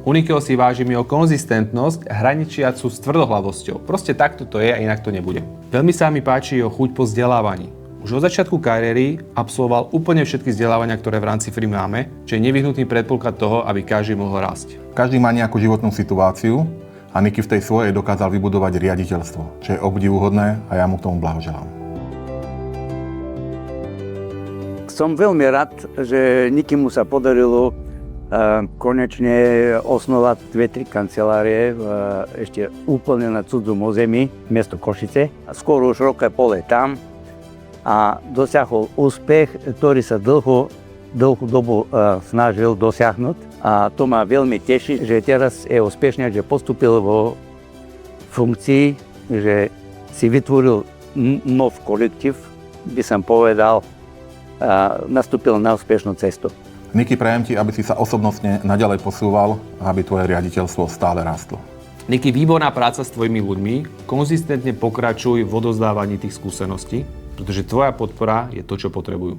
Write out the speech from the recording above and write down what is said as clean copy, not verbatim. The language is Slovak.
U Nikyho si vážim jeho konzistentnosť, hraničiacu s tvrdohlavosťou. Proste takto to je a inak to nebude. Veľmi sa mi páči jeho chuť po vzdelávaní. Už od začiatku kariéry absolvoval úplne všetky vzdelávania, ktoré v rámci firmy máme, čo je nevyhnutný predpoklad toho, aby každý mohol rásť. Každý má nejakú životnú situáciu a Niky v tej svojej dokázal vybudovať riaditeľstvo, čo je obdivuhodné a ja mu k tomu blahoželám. Som veľmi rád, že Nikymu sa podarilo konečne osnovať 2-3 kancelárie ešte úplne na cudzom území, miesto Košice. Skoro už roka pol je tam a dosiahol úspech, ktorý sa dlhú dobu snažil dosiahnuť. A to ma veľmi teší, že teraz je úspešný, že postúpil vo funkcii, že si vytvoril nov kolektív, by som povedal, nastúpil na úspešnú cestu. Niky, prajem ti, aby si sa osobnostne naďalej posúval a aby tvoje riaditeľstvo stále rástlo. Niky, výborná práca s tvojimi ľuďmi, konzistentne pokračuj v odovzdávaní tých skúseností, pretože tvoja podpora je to, čo potrebujú.